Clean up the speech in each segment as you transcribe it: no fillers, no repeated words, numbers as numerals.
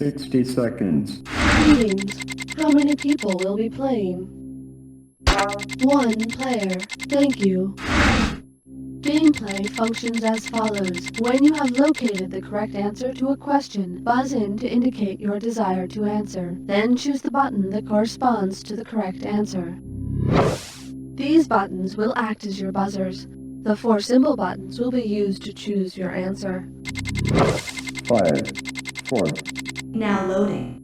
60 seconds. Greetings. How many people will be playing? 1 player. Thank you. Gameplay functions as follows. When you have located the correct answer to a question, buzz in to indicate your desire to answer. Then choose the button that corresponds to the correct answer. These buttons will act as your buzzers. The 4 symbol buttons will be used to choose your answer. 5, 4. Now loading.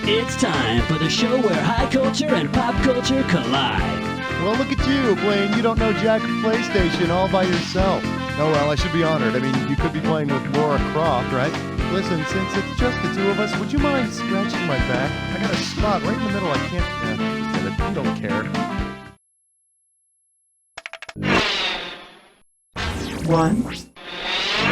It's time for the show where high culture and pop culture collide. Well, look at you, playing You Don't Know Jack PlayStation all by yourself. Oh, well, I should be honored. I mean, you could be playing with Laura Croft, right? Listen, since it's just the two of us, would you mind scratching my back? I got a spot right in the middle. I can't... you don't care. 1.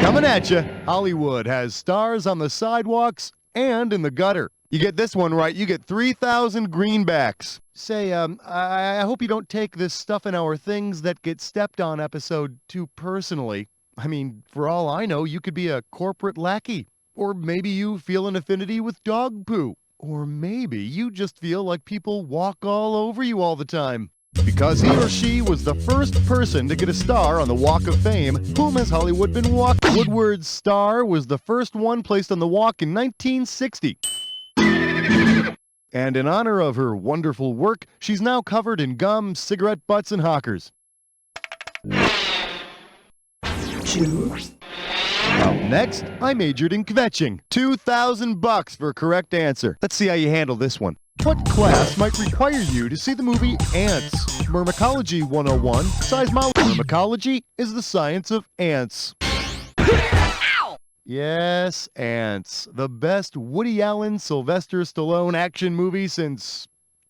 Coming at you, Hollywood has stars on the sidewalks and in the gutter. You get this one right, you get 3,000 greenbacks. Say, I hope you don't take this stuff in our things that get stepped on episode too personally. I mean, for all I know, you could be a corporate lackey. Or maybe you feel an affinity with dog poo. Or maybe you just feel like people walk all over you all the time. Because he or she was the first person to get a star on the Walk of Fame, whom has Hollywood been walking? Woodward's star was the first one placed on the walk in 1960. And in honor of her wonderful work, she's now covered in gum, cigarette butts, and hawkers. 2. Up next, I majored in kvetching. $2,000 for a correct answer. Let's see how you handle this one. What class might require you to see the movie Ants? Myrmecology 101. Seismology. Myrmecology is the science of ants. Yes, Ants. The best Woody Allen, Sylvester Stallone action movie since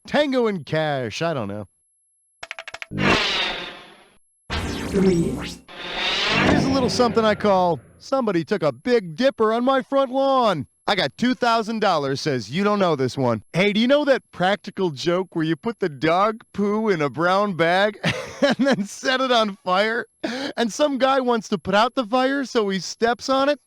Tango and Cash. I don't know. 3. Here's a little something I call, somebody took a big dipper on my front lawn. I got $2,000, says you don't know this one. Hey, do you know that practical joke where you put the dog poo in a brown bag and then set it on fire? And some guy wants to put out the fire, so he steps on it?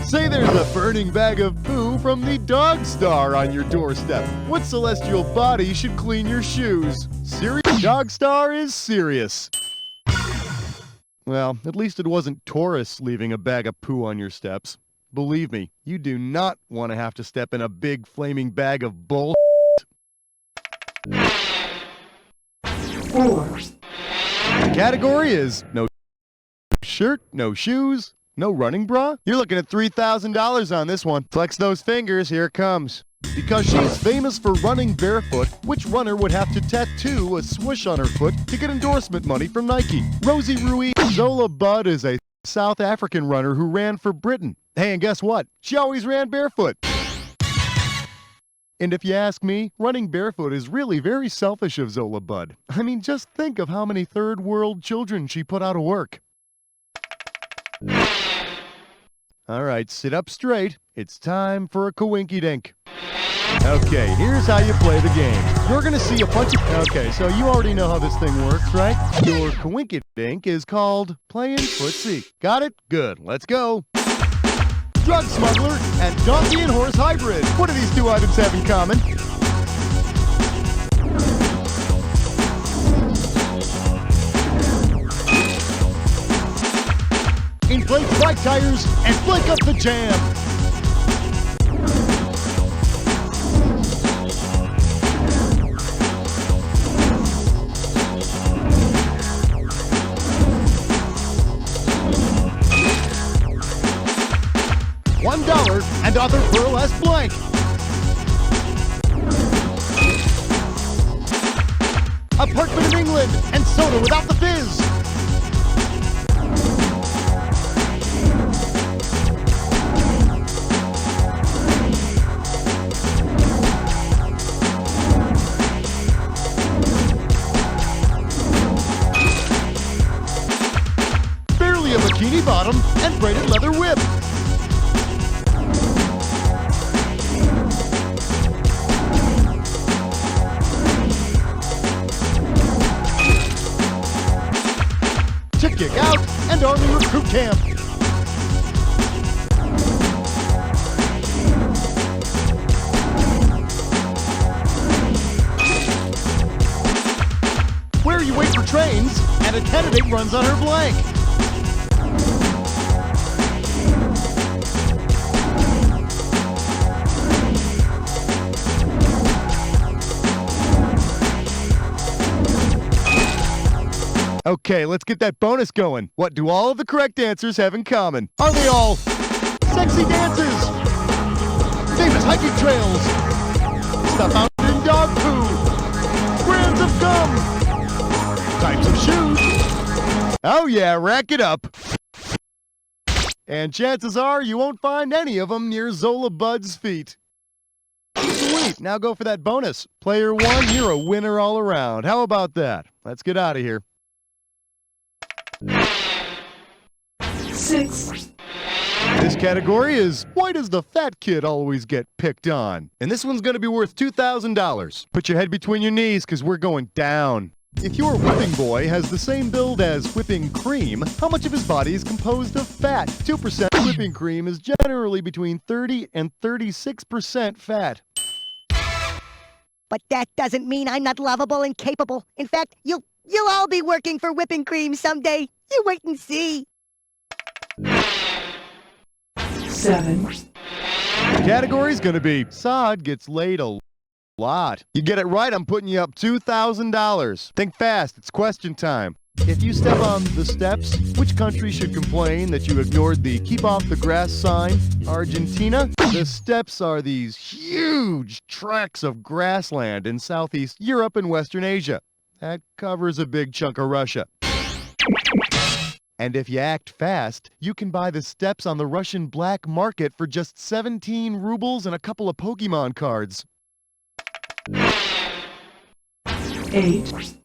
Say there's a burning bag of poo from the dog star on your doorstep. What celestial body should clean your shoes? Serious? Dog star is serious. Well, at least it wasn't Taurus leaving a bag of poo on your steps. Believe me, you do not want to have to step in a big flaming bag of bull. 4. The category is no shirt, no shoes, no running bra. You're looking at $3,000 on this one. Flex those fingers, here it comes. Because she's famous for running barefoot, which runner would have to tattoo a swoosh on her foot to get endorsement money from Nike? Rosie Rui Zola Budd is a South African runner who ran for Britain. Hey, and guess what? She always ran barefoot. And if you ask me, running barefoot is really very selfish of Zola Budd. I mean, just think of how many third world children she put out of work. All right, sit up straight. It's time for a Coinkydink. Okay, here's how you play the game. You're going to see a bunch of... Okay, so you already know how this thing works, right? Your Coinkydink is called playing footsie. Got it? Good. Let's go. Drug smuggler and donkey and horse hybrid. What do these two items have in common? Inflate bike tires and flake up the jam. $1 and other burlesque blank. Apartment in England and soda without the fizz. Kick Out, and Army Recruit Camp. Where you wait for trains, and a candidate runs on her blank. Okay, let's get that bonus going. What do all of the correct answers have in common? Are they all sexy dances, famous hiking trails, stuff out in dog poo, brands of gum, types of shoes? Oh yeah, rack it up. And chances are you won't find any of them near Zola Bud's feet. Sweet, now go for that bonus. Player one, you're a winner all around. How about that? Let's get out of here. 6. This category is, why does the fat kid always get picked on? And this one's gonna be worth $2,000. Put your head between your knees, because we're going down. If your whipping boy has the same build as whipping cream, how much of his body is composed of fat? 2% whipping cream is generally between 30 and 36% fat. But that doesn't mean I'm not lovable and capable. In fact, you'll all be working for whipping cream someday. You wait and see. 7. The category's gonna be, Sod gets laid a lot. You get it right, I'm putting you up $2,000. Think fast, it's question time. If you step on the steps, which country should complain that you ignored the keep off the grass sign? Argentina? The steppes are these huge tracts of grassland in Southeast Europe and Western Asia. That covers a big chunk of Russia. And if you act fast, you can buy the steps on the Russian black market for just 17 rubles and a couple of Pokemon cards. 8.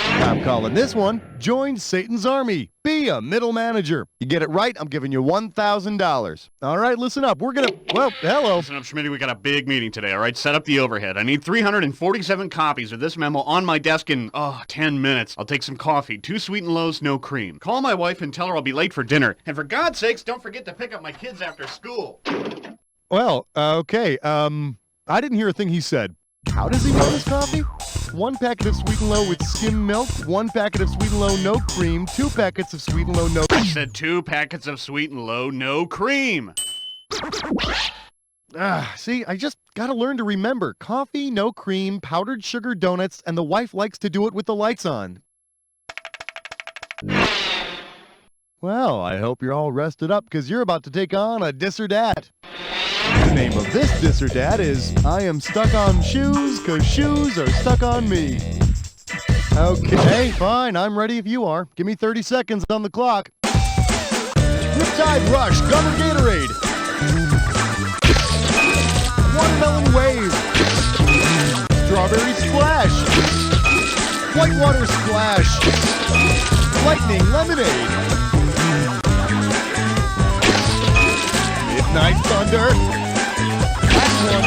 I'm calling this one, Join Satan's Army. Be a middle manager. You get it right, I'm giving you $1,000. All right, listen up. We're gonna, well, hello. Listen up, Schmitty, we got a big meeting today, all right? Set up the overhead. I need 347 copies of this memo on my desk in, 10 minutes. I'll take some coffee, 2 sweet and lows, no cream. Call my wife and tell her I'll be late for dinner. And for God's sakes, don't forget to pick up my kids after school. Well, okay, I didn't hear a thing he said. How does he want his coffee? 1 packet of sweet and low with skim milk, 1 packet of sweet and low no cream, 2 packets of sweet and low no... I said 2 packets of sweet and low, no cream. See, I just gotta learn to remember. Coffee, no cream, powdered sugar donuts, and the wife likes to do it with the lights on. Well, I hope you're all rested up, because you're about to take on a Dis-or-dat. The name of this Dis-or-dat is, I am stuck on shoes, 'cause shoes are stuck on me. Okay, fine, I'm ready if you are. Give me 30 seconds on the clock. Riptide Rush, Gum or Gatorade. Watermelon Wave. Strawberry Splash. Whitewater Splash. Lightning Lemonade. Midnight Thunder. Last one.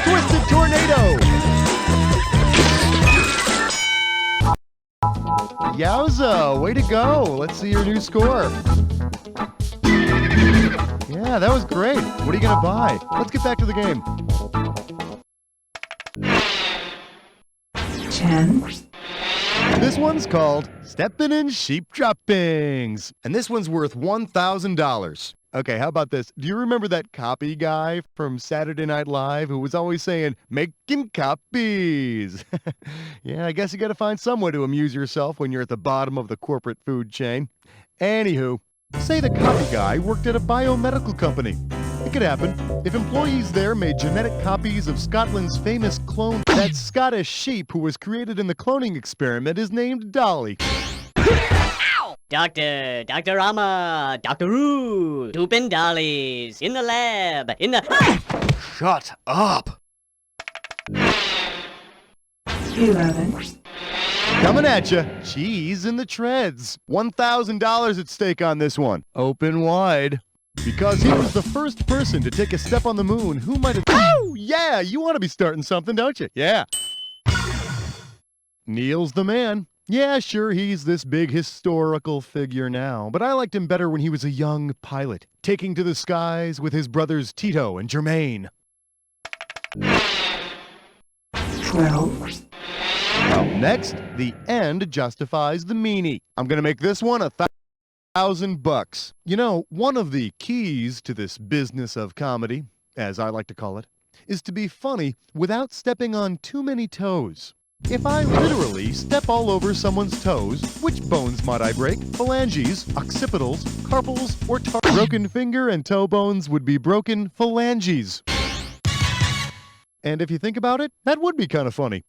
Twisted Tornado. Yowza, way to go. Let's see your new score. Yeah, that was great. What are you gonna buy? Let's get back to the game. 10. This one's called Steppin' in Sheep Droppings. And this one's worth $1,000. Okay, how about this? Do you remember that copy guy from Saturday Night Live who was always saying, making copies? Yeah, I guess you gotta find some way to amuse yourself when you're at the bottom of the corporate food chain. Anywho, say the copy guy worked at a biomedical company. It could happen. If employees there made genetic copies of Scotland's famous clone, that Scottish sheep who was created in the cloning experiment is named Dolly. Dr. Rama, Dr. Roo, 2 pin dollies, in the lab, in the... Ah! Shut up. 11. Coming at you, cheese in the treads. $1,000 at stake on this one. Open wide. Because he was the first person to take a step on the moon, who might have... Oh, yeah, you want to be starting something, don't you? Yeah. Neil's the man. Yeah, sure, he's this big historical figure now, but I liked him better when he was a young pilot, taking to the skies with his brothers Tito and Jermaine. 12, Up next, the end justifies the meanie. I'm gonna make this one $1,000. You know, one of the keys to this business of comedy, as I like to call it, is to be funny without stepping on too many toes. If I literally step all over someone's toes, which bones might I break? Phalanges, occipitals, carpals, or broken finger and toe bones would be broken phalanges. And if you think about it, that would be kind of funny.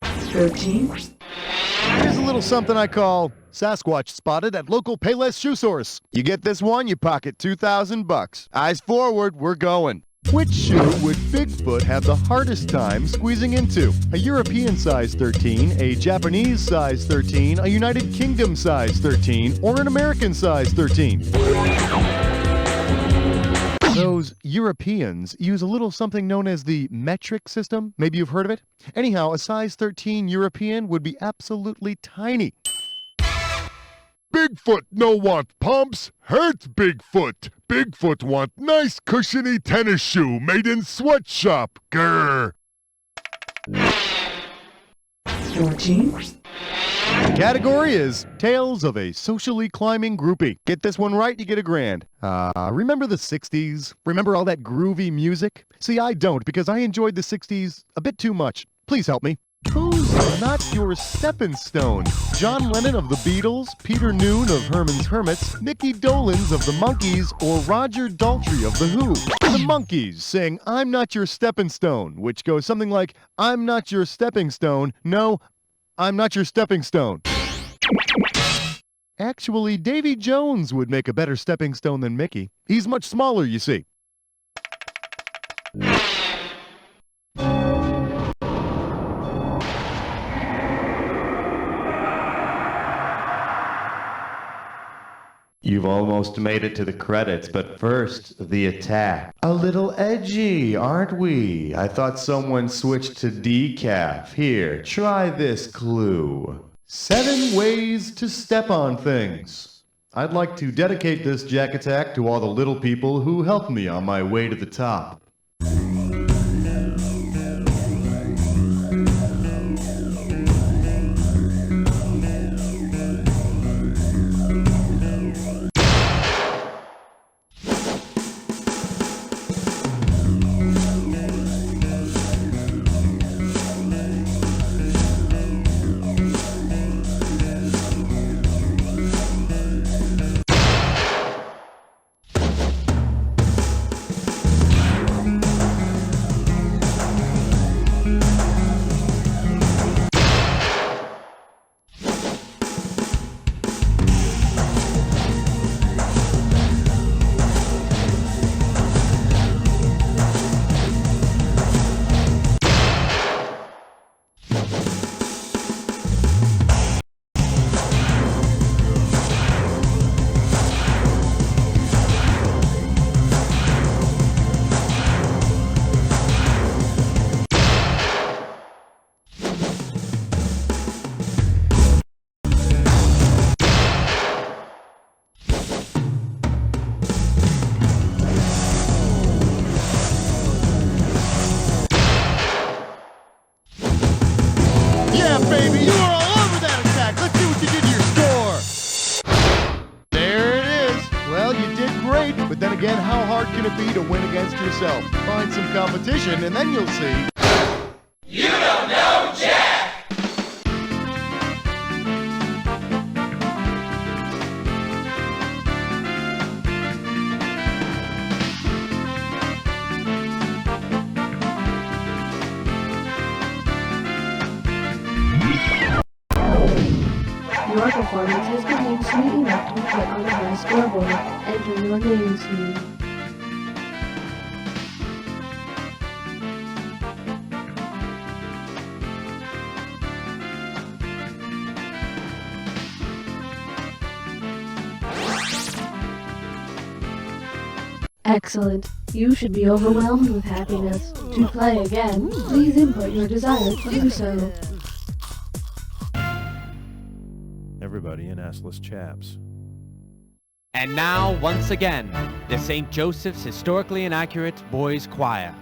13, Here's a little something I call Sasquatch spotted at local Payless shoe source. You get this one, you pocket $2,000. Eyes forward, we're going. Which shoe would Bigfoot have the hardest time squeezing into? A European size 13, a Japanese size 13, a United Kingdom size 13, or an American size 13? Those Europeans use a little something known as the metric system. Maybe you've heard of it? Anyhow, a size 13 European would be absolutely tiny. Bigfoot no want pumps, hurt Bigfoot. Bigfoot want nice cushiony tennis shoe made in sweatshop. Grr. 14, The category is Tales of a Socially Climbing Groupie. Get this one right, you get $1,000. Remember the 60s? Remember all that groovy music? See, I don't, because I enjoyed the 60s a bit too much. Please help me. Who's not your stepping stone? John Lennon of the Beatles, Peter Noon of Herman's Hermits, Mickey Dolenz of the Monkees, or Roger Daltrey of The Who? The Monkees sing I'm Not Your Stepping Stone, which goes something like I'm not your stepping stone, no, I'm not your stepping stone. Actually, Davy Jones would make a better stepping stone than Mickey. He's much smaller, you see. You've almost made it to the credits, but first, the attack. A little edgy, aren't we? I thought someone switched to decaf. Here, try this clue. 7 ways to step on things. I'd like to dedicate this Jack Attack to all the little people who helped me on my way to the top. Baby, you were all over that attack. Let's see what you did to your score. There it is. Well, you did great, but then again, how hard can it be to win against yourself? Find some competition, and then you'll see. You don't know Jack! Your performance has been deemed sweet enough to be put on the high scoreboard. Enter your name screen. Excellent. You should be overwhelmed with happiness. To play again, please input your desire to do so. everybody in assless chaps. And now, once again, the St. Joseph's Historically Inaccurate Boys Choir.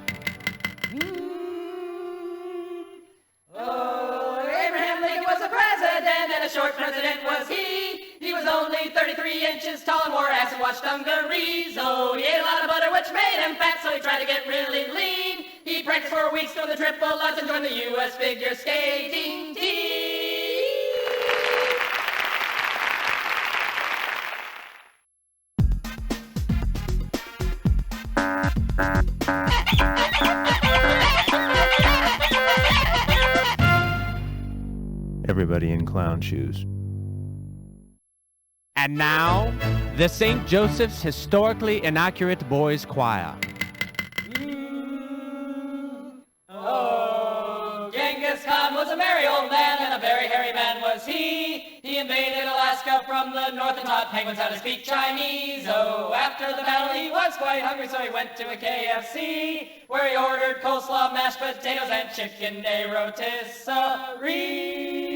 Oh, Abraham Lincoln was a president, and a short president was he. He was only 33 inches tall and wore acid wash dungarees. Oh, he ate a lot of butter, which made him fat, so he tried to get really lean. He practiced for weeks, doing the triple odds, and joined the U.S. figure skating team. Everybody in clown shoes. And now, the St. Joseph's Historically Inaccurate Boys Choir. Oh, Genghis Khan was a merry old man, and a very hairy man was he. He invaded Alaska from the north and taught penguins how to speak Chinese. Oh, after the battle he was quite hungry, so he went to a KFC, where he ordered coleslaw, mashed potatoes, and chicken de rotisserie.